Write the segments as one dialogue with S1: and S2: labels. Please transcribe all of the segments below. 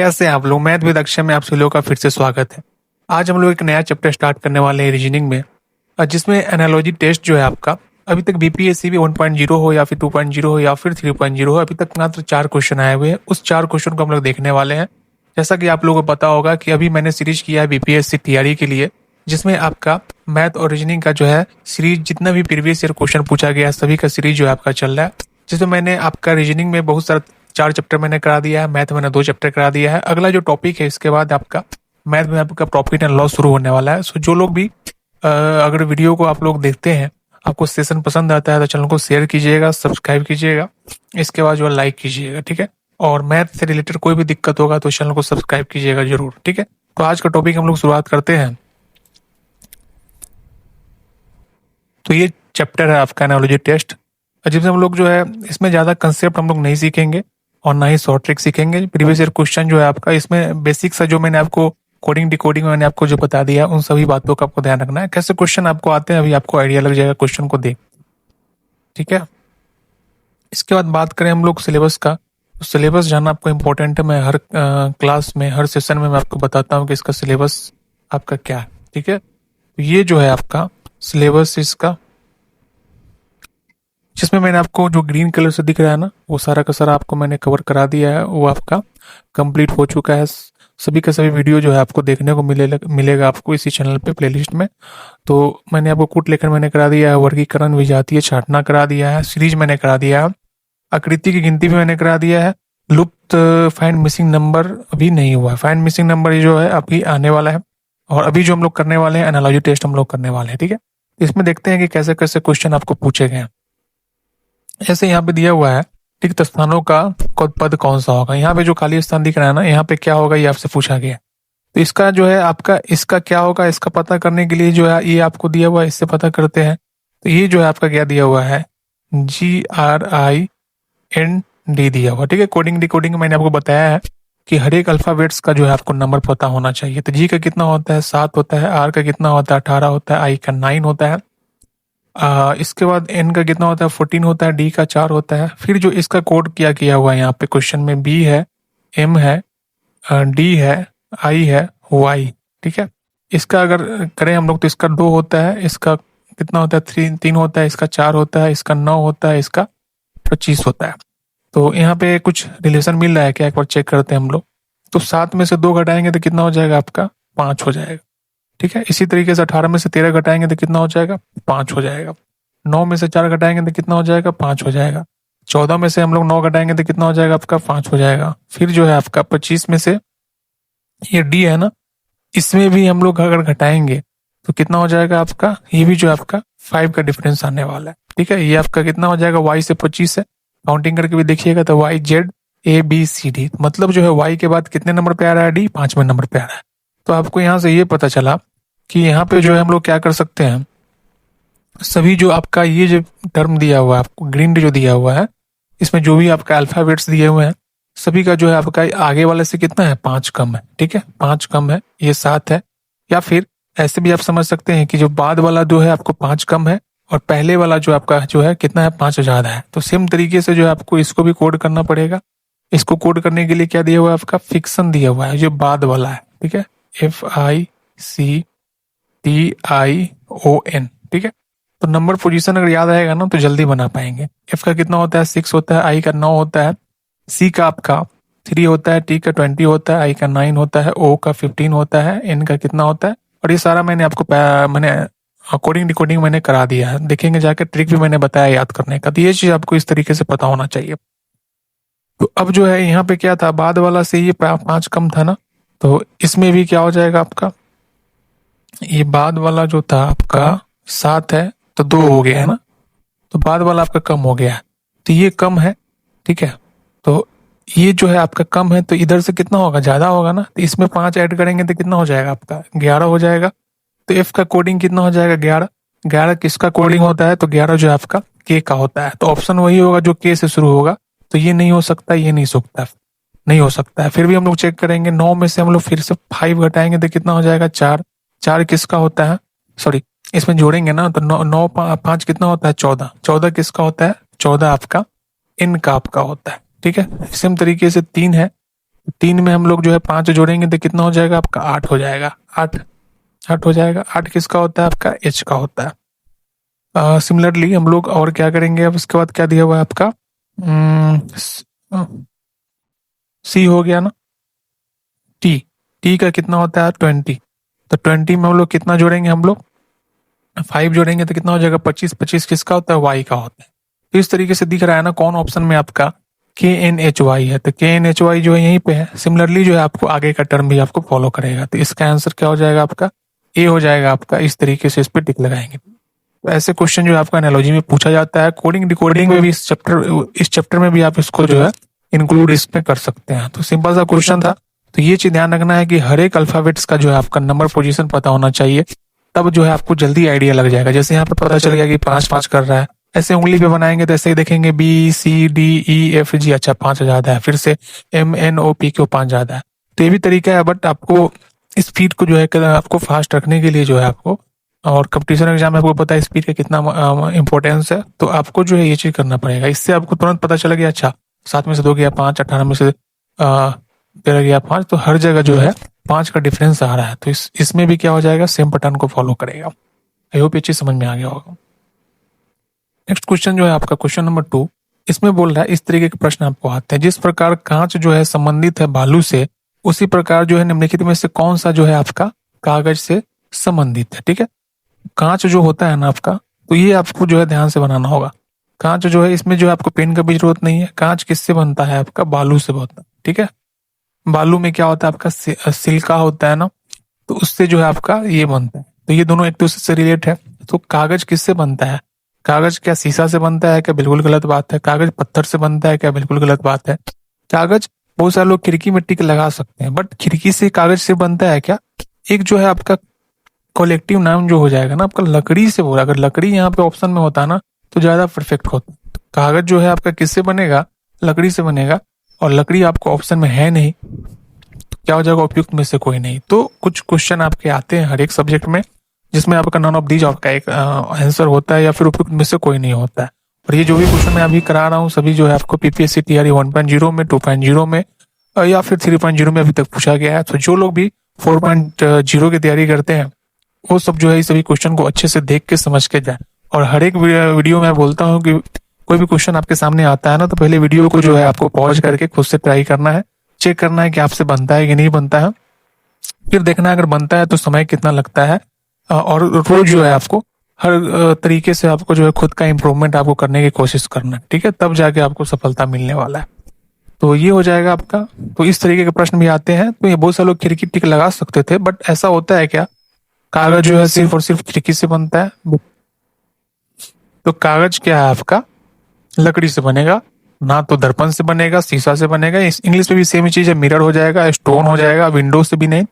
S1: कैसे हैं आप लोग। मैथ विद अक्षय में आप सभी लोगों का फिर से स्वागत है। आज हम लोग एक नया चैप्टर स्टार्ट करने वाले हैं रीजनिंग में, जिसमें एनालॉजी टेस्ट जो है आपका अभी तक बीपीएससी भी 1.0 हो या फिर 2.0 हो या फिर 3.0 हो, अभी तक मात्र 4 क्वेश्चन आए हुए हैं। उस 4 क्वेश्चन को हम लोग देखने वाले हैं। जैसा कि आप लोगों को पता होगा कि अभी मैंने सीरीज किया है बीपीएससी तैयारी के लिए, जिसमें आपका मैथ और रीजनिंग का जो है सीरीज जितना भी प्रीवियस ईयर क्वेश्चन पूछा गया है सभी का सीरीज जो है आपका चल रहा है। जिसमें मैंने आपका रीजनिंग में बहुत सारा 4 चैप्टर मैंने करा दिया है, मैथ मैंने 2 चैप्टर करा दिया है। अगला जो टॉपिक है इसके बाद आपका मैथ में आपका प्रॉफिट एंड लॉस शुरू होने वाला है। सो जो लोग भी अगर वीडियो को आप लोग देखते हैं, आपको सेशन पसंद आता है तो चैनल को शेयर कीजिएगा, सब्सक्राइब कीजिएगा, इसके बाद जो है लाइक कीजिएगा, ठीक है। और मैथ से रिलेटेड कोई भी दिक्कत होगा तो चैनल को सब्सक्राइब कीजिएगा जरूर, ठीक है। तो आज का टॉपिक हम लोग शुरुआत करते हैं। तो ये चैप्टर है आपका एनालॉजी टेस्ट, जिसमें हम लोग जो है इसमें ज़्यादा कंसेप्ट हम लोग नहीं सीखेंगे और ना ही शॉर्ट ट्रिक सीखेंगे। प्रीवियस ईयर क्वेश्चन जो है आपका इसमें बेसिक सा जो मैंने आपको कोडिंग डिकोडिंग मैंने आपको जो बता दिया उन सभी बातों का आपको ध्यान रखना है। कैसे क्वेश्चन आपको आते हैं अभी आपको आइडिया लग जाएगा क्वेश्चन को देख, ठीक है। इसके बाद बात करें हम लोग सिलेबस का, तो सिलेबस जानना आपको इम्पोर्टेंट है। मैं हर क्लास में हर सेशन में मैं आपको बताता हूँ कि इसका सिलेबस आपका क्या है, ठीक है। तो ये जो है आपका सिलेबस इसका, जिसमें मैंने आपको जो ग्रीन कलर से दिख रहा है ना, वो सारा का सारा आपको मैंने कवर करा दिया है, वो आपका कंप्लीट हो चुका है। सभी का सभी वीडियो जो है आपको देखने को मिलेगा आपको इसी चैनल पे प्लेलिस्ट में। तो मैंने आपको कूट लेखन मैंने करा दिया है, वर्गीकरण विजातीय छांटना करा दिया है, सीरीज मैंने करा दिया है, आकृति की गिनती भी मैंने करा दिया है, लुप्त फाइंड मिसिंग नंबर अभी नहीं हुआ है, फाइंड मिसिंग नंबर जो है अभी आने वाला है। और अभी जो हम लोग करने वाले हैं एनालॉजी टेस्ट हम लोग करने वाले हैं, ठीक है। इसमें देखते हैं कि कैसे कैसे क्वेश्चन आपको पूछे गए हैं। ऐसे यहाँ पे दिया हुआ है रिक्त स्थानों का पद कौन सा होगा। यहाँ पे जो खाली स्थान दिख रहा है ना, यहाँ पे क्या होगा ये आपसे पूछा गया। तो इसका जो है आपका इसका क्या होगा इसका पता करने के लिए जो है ये आपको दिया हुआ है, इससे पता करते हैं। तो ये जो है आपका क्या दिया हुआ है, GRIND दिया हुआ, ठीक है। कोडिंग डिकोडिंग मैंने आपको बताया है कि हर एक अल्फाबेट्स का जो है आपको नंबर पता होना चाहिए। तो जी का कितना होता है 7 होता है, आर का कितना होता है 18 होता है, आई का 9 होता है, इसके बाद एन का कितना होता है 14 होता है, डी का 4 होता है। फिर जो इसका कोड किया हुआ है यहाँ पे क्वेश्चन में, बी है, एम है, डी है, आई है, वाई, ठीक है। इसका अगर करें हम लोग तो इसका 2 होता है, इसका कितना होता है 3 होता है, इसका 4 होता है, इसका 9 होता है, इसका 25 होता है। तो यहाँ पे कुछ रिलेशन मिल रहा है क्या, एक बार चेक करते हैं हम लोग। तो 7 में से 2 घटाएंगे तो कितना हो जाएगा आपका 5 हो जाएगा, ठीक है। इसी तरीके से 18 में से 13 घटाएंगे तो कितना हो जाएगा 5 हो जाएगा। 9 में से 4 घटाएंगे तो कितना हो जाएगा 5 हो जाएगा। 14 में से हम लोग 9 घटाएंगे तो कितना हो जाएगा आपका 5 हो जाएगा। फिर जो है आपका 25 में से ये डी है ना, इसमें भी हम लोग अगर घटाएंगे तो कितना हो जाएगा आपका, ये भी जो है आपका 5 का डिफरेंस आने वाला है, ठीक है। ये आपका कितना हो जाएगा वाई से 25 है, काउंटिंग करके भी देखिएगा तो Y Z A B C D, मतलब जो है वाई के बाद कितने नंबर पे आ रहा है, डी 5वें नंबर पे आ रहा है। तो आपको यहाँ से ये पता चला कि यहाँ पे जो है हम लोग क्या कर सकते हैं, सभी जो आपका ये जो टर्म दिया हुआ है आपको ग्रीन जो दिया हुआ है, इसमें जो भी आपका अल्फाबेट्स दिए हुए हैं सभी का जो है आपका आगे वाले से कितना है 5 कम है, ठीक है। 5 कम है, ये 7 है। या फिर ऐसे भी आप समझ सकते हैं कि जो बाद वाला जो है आपको 5 कम है और पहले वाला जो आपका जो है कितना है 5 ज्यादा है। तो सेम तरीके से जो है आपको इसको भी कोड करना पड़ेगा। इसको कोड करने के लिए क्या दिया हुआ है आपका फिक्सन दिया हुआ है जो बाद वाला है, ठीक है, FICTION, ठीक है। तो नंबर पोजीशन अगर याद आएगा ना तो जल्दी बना पाएंगे। एफ का कितना होता है 6 होता है, आई का 9 होता है, सी का आपका 3 होता है, टी का 20 होता है, आई का 9 होता है, ओ का 15 होता है, एन का कितना होता है। और ये सारा मैंने आपको मैंने कोडिंग डिकोडिंग मैंने करा दिया है, देखेंगे जाकर ट्रिक भी मैंने बताया याद करने का। तो ये चीज आपको इस तरीके से पता होना चाहिए। तो अब जो है यहाँ पे क्या था, बाद वाला से ये 5 कम था ना, तो इसमें भी क्या हो जाएगा आपका, ये बाद वाला जो था आपका 7 है तो 2 हो गया है ना, तो बाद वाला आपका कम हो गया है, तो ये कम है, ठीक है। तो ये जो है आपका कम है तो इधर से कितना होगा ज्यादा होगा ना, तो इसमें 5 ऐड करेंगे तो कितना हो जाएगा आपका 11 हो जाएगा। तो एफ का कोडिंग कितना हो जाएगा 11। 11 किसका कोडिंग होता है, तो 11 जो है आपका के का होता है। तो ऑप्शन वही होगा जो के से शुरू होगा। तो ये नहीं हो सकता, ये नहीं सकता, नहीं हो सकता है। फिर भी हम लोग चेक करेंगे, 9 में से हम लोग फिर से 5 घटाएंगे तो कितना हो जाएगा 4। 4 किसका होता है, सॉरी इसमें जोड़ेंगे ना तो 9 5 कितना होता है 14। 14 किसका होता है, 14 आपका इन का आपका होता है, ठीक है। सेम तरीके से 3 है, 3 में हम लोग जो है 5 जोड़ेंगे तो कितना हो जाएगा आपका 8 हो जाएगा। 8 8 हो जाएगा। 8 किसका होता है आपका एच का होता है। सिमिलरली हम लोग और क्या करेंगे, अब उसके बाद क्या दिया हुआ है आपका सी हो गया ना। टी टी का कितना होता है 20। तो 20 में हम लोग कितना जोड़ेंगे, हम लोग 5 जोड़ेंगे तो कितना हो जाएगा 25। 25 किसका होता है वाई का होता है। तो इस तरीके से दिख रहा है ना कौन ऑप्शन में आपका KNHY है। तो KNHY जो है यहीं पे है। सिमिलरली जो है आपको आगे का टर्म भी आपको फॉलो करेगा। तो इसका आंसर क्या हो जाएगा आपका ए हो जाएगा आपका। इस तरीके से इस पे टिक लगाएंगे। तो ऐसे क्वेश्चन जो आपका एनालॉजी में पूछा जाता है, कोडिंग डिकोडिंग में भी इस चैप्टर में भी आप इसको जो है इंक्लूड इसमें कर सकते हैं। तो सिंपल सा क्वेश्चन था। तो ये चीज ध्यान रखना है कि हर एक अल्फाबेट्स का जो है आपका नंबर पोजीशन पता होना चाहिए, तब जो है आपको जल्दी आइडिया लग जाएगा। जैसे यहाँ पे पता चल गया कि 5 5 कर रहा है, ऐसे उंगली पे बनाएंगे तो ऐसे ही देखेंगे BCDEFG, अच्छा 5 ज्यादा है, फिर से MNOP 5 ज्यादा है। तो ये भी तरीका है, बट आपको स्पीड को जो है आपको फास्ट रखने के लिए जो है आपको, और कंपटीशन एग्जाम में आपको पता है स्पीड का कितना इंपॉर्टेंस है, तो आपको जो है ये चीज करना पड़ेगा। इससे आपको तुरंत पता चला गया अच्छा 7 में से 2 गया 5, 18 में से 13 गया 5, तो हर जगह जो है 5 का डिफरेंस आ रहा है। तो इसमें भी क्या हो जाएगा सेम पैटर्न को फॉलो करेगा। आई होप ये चीज समझ में आ गया होगा। नेक्स्ट क्वेश्चन जो है आपका क्वेश्चन नंबर 2, इसमें बोल रहा है इस तरीके के प्रश्न आपको आते हैं, जिस प्रकार कांच जो है संबंधित है बालू से, उसी प्रकार जो है निम्नलिखित में से कौन सा जो है आपका कागज से संबंधित है। ठीक है, कांच जो होता है ना आपका, तो ये आपको जो है ध्यान से बनाना होगा। कांच जो है इसमें जो है आपको पेन का भी जरूरत नहीं है। कांच किससे बनता है आपका बालू से बनता है। ठीक है, बालू में क्या होता है आपका सिल्का होता है ना, तो उससे जो है आपका ये बनता है। तो ये दोनों एक दूसरे से रिलेट है। तो कागज किससे बनता है, कागज क्या शीशा से बनता है क्या, बिल्कुल गलत बात है। कागज पत्थर से बनता है क्या, बिल्कुल गलत बात है। कागज बहुत सारे लोग खिड़की में टिक लगा सकते हैं, बट खिड़की से कागज से बनता है क्या, एक जो है आपका कलेक्टिव नाम जो हो जाएगा ना आपका लकड़ी से बोला। अगर लकड़ी यहाँ पे ऑप्शन में होता ना तो ज्यादा परफेक्ट होता। कागज जो है आपका किससे बनेगा, लकड़ी से बनेगा, और लकड़ी आपको ऑप्शन में है नहीं, तो क्या हो जाएगा उपयुक्त में से कोई नहीं। तो कुछ क्वेश्चन आपके आते हैं हर एक सब्जेक्ट में जिसमें आपका नॉन ऑफ दीज आपका एक आंसर होता है या फिर उपयुक्त में से कोई नहीं होता है। और ये जो भी क्वेश्चन मैं अभी करा रहा हूँ सभी जो है आपको PPSC TRE 1.0 में, 2.0 में या फिर 3.0 में अभी तक पूछा गया है। तो जो लोग भी 4.0 की तैयारी करते हैं वो सब जो है इस सभी क्वेश्चन को अच्छे से देख के समझ के जाए। और हर एक वीडियो में बोलता हूँ कि कोई भी क्वेश्चन आपके सामने आता है ना, तो पहले वीडियो को जो है आपको पॉज करके खुद से ट्राई करना है, चेक करना है कि आपसे बनता है कि नहीं बनता है। फिर देखना है अगर बनता है तो समय कितना लगता है, और रोज जो है आपको हर तरीके से आपको जो है खुद का इम्प्रूवमेंट आपको करने की कोशिश करना है। ठीक है, तब जाके आपको सफलता मिलने वाला है। तो ये हो जाएगा आपका। तो इस तरीके के प्रश्न भी आते हैं। तो ये बहुत सारे लोग खिड़की टिक लगा सकते थे, बट ऐसा होता है क्या, कागज जो है सिर्फ और सिर्फ खिड़की से बनता है। तो कागज क्या है आपका लकड़ी से बनेगा, ना तो दर्पण से बनेगा, शीशा से बनेगा। इस इंग्लिश में भी सेम ही चीज है, मिरर हो जाएगा, स्टोन हो जाएगा, विंडो से भी नहीं,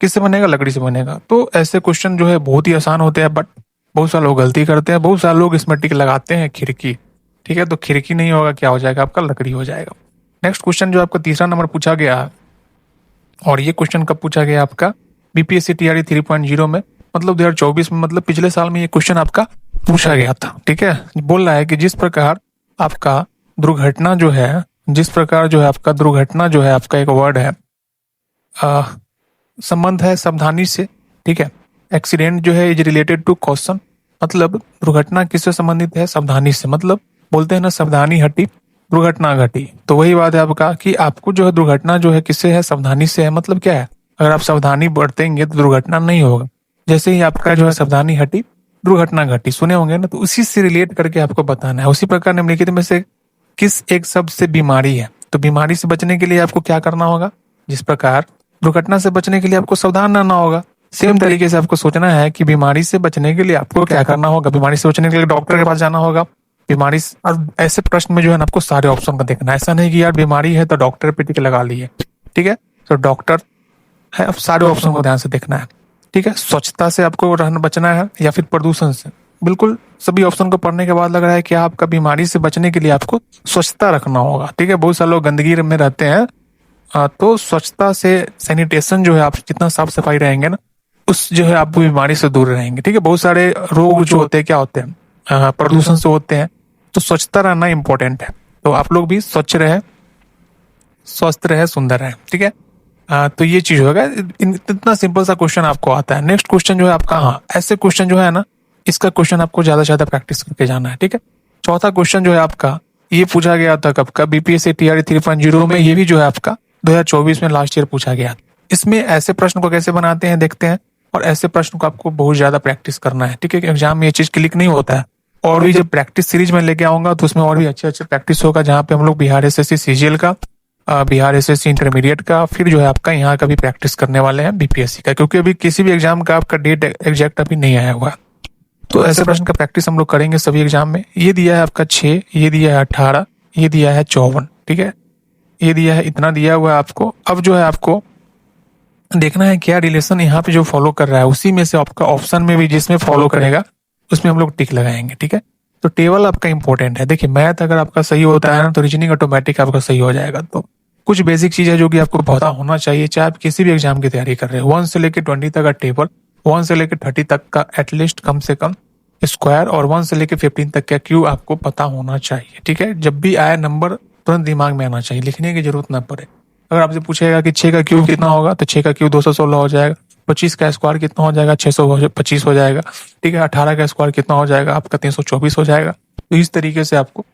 S1: किससे बनेगा लकड़ी से बनेगा। तो ऐसे क्वेश्चन जो है बहुत ही आसान होते हैं, बट बहुत सारे लोग गलती करते हैं। बहुत सारे लोग इसमें टिक लगाते हैं खिड़की। ठीक है, तो खिड़की नहीं होगा, क्या हो जाएगा आपका लकड़ी हो जाएगा। नेक्स्ट क्वेश्चन जो आपका तीसरा नंबर पूछा गया है, और ये क्वेश्चन कब पूछा गया आपका BPSC TRE 3.0 में, मतलब 2024 में, मतलब पिछले साल में ये क्वेश्चन आपका पूछा गया था। ठीक है, बोल रहा है कि जिस प्रकार आपका दुर्घटना जो है, जिस प्रकार जो है आपका दुर्घटना जो है आपका एक वर्ड है, संबंध है सावधानी से। ठीक है, एक्सीडेंट जो है इज रिलेटेड टू कॉशन, मतलब दुर्घटना किससे संबंधित है, सावधानी से। मतलब बोलते हैं ना सावधानी हटी दुर्घटना घटी, तो वही बात है आपका कि आपको जो है दुर्घटना जो है किससे है, सावधानी से है। मतलब क्या है, अगर आप सावधानी बरतेंगे तो दुर्घटना नहीं होगा। जैसे ही आपका जो है सावधानी हटी दुर्घटना घटी, सुने होंगे ना, तो उसी से रिलेट करके आपको बताना है। उसी प्रकार निम्नलिखित में से किस एक शब्द से बीमारी है, तो बीमारी से बचने के लिए आपको क्या करना होगा, जिस प्रकार दुर्घटना से बचने के लिए आपको सावधान रहना होगा, सेम तरीके से आपको सोचना है कि बीमारी से बचने के लिए आपको क्या करना होगा। बीमारी से बचने के लिए डॉक्टर के पास जाना होगा। बीमारी और ऐसे प्रश्न में जो है ना आपको सारे ऑप्शन का देखना है। ऐसा नहीं कि यार बीमारी है तो डॉक्टर पे टिक लगा लिए। ठीक है, तो डॉक्टर है, अब सारे ऑप्शन को ध्यान से देखना है। ठीक है, स्वच्छता से आपको रहना बचना है या फिर प्रदूषण से। बिल्कुल सभी ऑप्शन को पढ़ने के बाद लग रहा है कि आपका बीमारी से बचने के लिए आपको स्वच्छता रखना होगा। ठीक है, बहुत सारे लोग गंदगी में रहते हैं, तो स्वच्छता से सैनिटेशन जो है आप जितना साफ सफाई रहेंगे ना, उस जो है आप बीमारी से दूर रहेंगे। ठीक है, बहुत सारे रोग जो होते हैं क्या होते हैं, प्रदूषण से होते हैं। तो स्वच्छता रहना इंपॉर्टेंट है, तो आप लोग भी स्वच्छ रहे। स्वस्थ रहे, सुंदर रहे। ठीक है, तो ये चीज होगा। इतना सिंपल सा क्वेश्चन आपको आता है। नेक्स्ट क्वेश्चन जो है आपका, हाँ ऐसे क्वेश्चन जो है ना, इसका क्वेश्चन आपको ज्यादा से ज्यादा प्रैक्टिस करके जाना है। ठीक है, चौथा क्वेश्चन जो है आपका, ये पूछा गया था कब का, बीपीएससी टीआरई 3.0 में। ये भी जो है आपका 2024 में लास्ट ईयर पूछा गया। इसमें ऐसे प्रश्न को कैसे बनाते हैं देखते हैं, और ऐसे प्रश्न को आपको बहुत ज्यादा प्रैक्टिस करना है। ठीक है, एग्जाम में ये चीज क्लिक नहीं होता है। और भी जब प्रैक्टिस सीरीज में लेके आऊंगा तो उसमें और भी अच्छे अच्छे प्रैक्टिस होगा, जहाँ पे हम लोग बिहार एसएससी सीजीएल का, बिहार एसएससी इंटरमीडिएट का, फिर जो है आपका यहाँ का भी प्रैक्टिस करने वाले हैं बीपीएससी का, क्योंकि अभी किसी भी एग्जाम का आपका डेट एग्जैक्ट अभी नहीं आया हुआ है। तो ऐसे प्रश्न का प्रैक्टिस हम लोग करेंगे सभी एग्जाम में। ये दिया है आपका 6, ये दिया है 18, ये दिया है 54। ठीक है, ये दिया है, इतना दिया हुआ है आपको। अब जो है आपको देखना है क्या रिलेशन यहाँ पे जो फॉलो कर रहा है, उसी में से आपका ऑप्शन में भी जिसमें फॉलो करेगा उसमें हम लोग टिक लगाएंगे। ठीक है, तो टेबल आपका इंपॉर्टेंट है। देखिए, मैथ अगर आपका सही होता है ना, तो रीजनिंग ऑटोमेटिक आपका सही हो जाएगा। तो कुछ बेसिक चीज है जो कि आपको पता होना चाहिए, चाहे आप किसी भी एग्जाम की तैयारी कर रहे हो। 1 से लेकर 20 तक का टेबल, 1 से लेकर 30 तक का एटलीस्ट कम से कम स्क्वायर, और 1 से लेकर 15 तक का क्यू आपको पता होना चाहिए। ठीक है, जब भी आए नंबर तुरंत दिमाग में आना चाहिए, लिखने की जरूरत ना पड़े। अगर आपसे पूछेगा कि 6 का क्यू कितना होगा, तो 6 का क्यू 216 हो जाएगा। 25 का स्क्वायर कितना हो जाएगा, 625 हो जाएगा। ठीक है, 18 का स्क्वायर कितना हो जाएगा आपका, 324 हो जाएगा। तो इस तरीके से आपको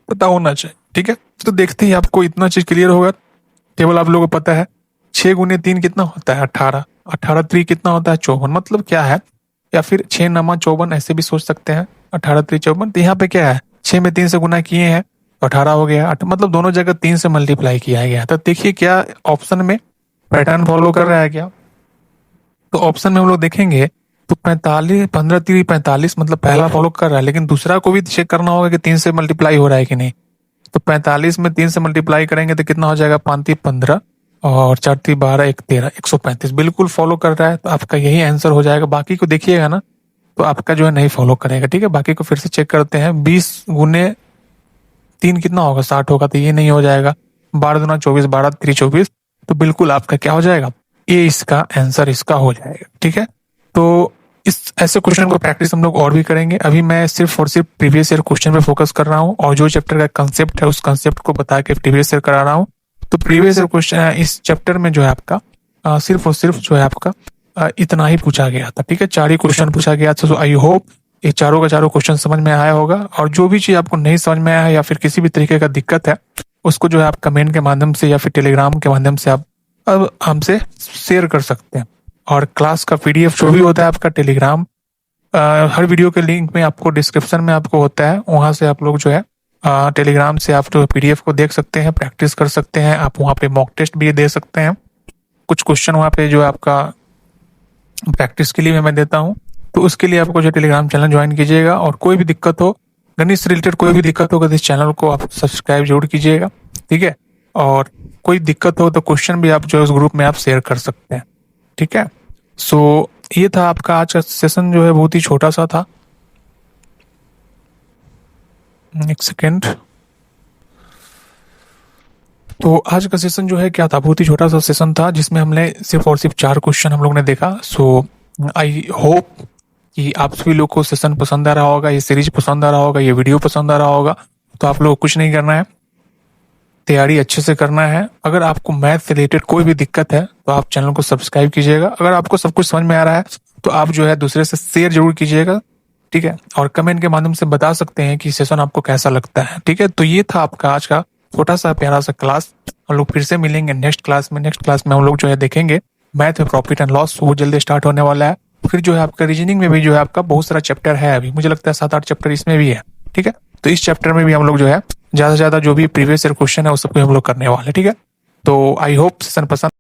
S1: पता होना चाहिए। ठीक है, तो देखते ही आपको इतना चीज क्लियर होगा। टेबल आप लोगों को पता है, 6 गुने 3 कितना होता है, 18। 18 3 कितना होता है, 54। मतलब क्या है, या फिर 6 नमा 54 ऐसे भी सोच सकते हैं, 18 3 54। तो यहाँ पे क्या है, 6 में 3 से गुना किए हैं तो 18 हो गया। मतलब दोनों जगह 3 से मल्टीप्लाई किया गया। तो देखिए क्या ऑप्शन में पैटर्न फॉलो कर रहा है क्या। तो ऑप्शन में हम लोग देखेंगे तो 45, 15 3 45, मतलब पहला फॉलो कर रहा है, लेकिन दूसरा को भी चेक करना होगा कि 3 से मल्टीप्लाई हो रहा है कि नहीं। तो 45 में 3 से मल्टीप्लाई करेंगे तो कितना हो जाएगा, 5 3 15 और 4 3 12 1 13, 135। बिल्कुल फॉलो कर रहा है, तो आपका यही आंसर हो जाएगा। बाकी को देखिएगा ना, तो आपका जो है नहीं फॉलो करेगा। ठीक है, बाकी को फिर से चेक करते हैं। 20 गुने 3 कितना होगा, 60 होगा, तो ये नहीं हो जाएगा। 12 दूना 24, 12 3 24, तो बिल्कुल आपका क्या हो जाएगा, ये इसका आंसर इसका हो जाएगा। ठीक है, तो इस ऐसे क्वेश्चन को प्रैक्टिस हम लोग और भी करेंगे। अभी मैं सिर्फ और सिर्फ प्रीवियस ईयर क्वेश्चन पे फोकस कर रहा हूँ, और जो चैप्टर का कंसेप्ट है उस कंसेप्ट को बता के प्रीवियस ईयर करा रहा हूँ। तो प्रीवियस ईयर क्वेश्चन इस चैप्टर में जो है आपका सिर्फ और सिर्फ जो है आपका इतना ही पूछा गया था। ठीक है, 4 ही क्वेश्चन पूछा गया था। तो आई होप ये चारों का चारों क्वेश्चन समझ में आया होगा। और जो भी चीज आपको नहीं समझ में आया है या फिर किसी भी तरीके का दिक्कत है, उसको जो है आप कमेंट के माध्यम से या फिर टेलीग्राम के माध्यम से आप अब हमसे शेयर कर सकते हैं। और क्लास का पीडीएफ जो भी होता है आपका टेलीग्राम, हर वीडियो के लिंक में आपको डिस्क्रिप्शन में आपको होता है, वहां से आप लोग जो है टेलीग्राम से आप जो पीडीएफ को देख सकते हैं, प्रैक्टिस कर सकते हैं। आप वहाँ पे मॉक टेस्ट भी दे सकते हैं। कुछ क्वेश्चन वहाँ पे जो है आपका प्रैक्टिस के लिए मैं देता हूँ। तो उसके लिए आपको जो टेलीग्राम चैनल ज्वाइन कीजिएगा। और कोई भी दिक्कत हो, गणित से रिलेटेड कोई भी दिक्कत होगा, तो इस चैनल को आप सब्सक्राइब जरूर कीजिएगा। ठीक है, और कोई दिक्कत हो तो क्वेश्चन भी आप जो है उस ग्रुप में आप शेयर कर सकते हैं। ठीक है, सो ये था आपका आज का सेशन, जो है बहुत ही छोटा सा था। एक सेकेंड। तो आज का सेशन जो है क्या था, बहुत ही छोटा सा सेशन था, जिसमें हमने सिर्फ और सिर्फ 4 क्वेश्चन हम लोग ने देखा। सो आई होप कि आप सभी लोग को सेशन पसंद आ रहा होगा, ये सीरीज पसंद आ रहा होगा, ये वीडियो पसंद आ रहा होगा। तो आप लोग कुछ नहीं करना है, तैयारी अच्छे से करना है। अगर आपको मैथ से रिलेटेड कोई भी दिक्कत है तो आप चैनल को सब्सक्राइब कीजिएगा। अगर आपको सब कुछ समझ में आ रहा है तो आप जो है दूसरे से शेयर जरूर कीजिएगा। ठीक है, और कमेंट के माध्यम से बता सकते हैं कि सेशन आपको कैसा लगता है। ठीक है, तो ये था आपका आज का छोटा सा प्यारा सा क्लास। हम लोग फिर से मिलेंगे नेक्स्ट क्लास में। नेक्स्ट क्लास में हम लोग जो है देखेंगे मैथ में प्रॉफिट एंड लॉस, वो जल्दी स्टार्ट होने वाला है। फिर जो है आपका रीजनिंग में भी जो है आपका बहुत सारा चैप्टर है, अभी मुझे लगता है 7-8 चैप्टर इसमें भी है। ठीक है, तो इस चैप्टर में भी हम लोग जो है ज्यादा से ज्यादा जो भी प्रीवियस ईयर क्वेश्चन है उस सबको हम लोग करने वाले। ठीक है, तो आई होप सेशन पसंद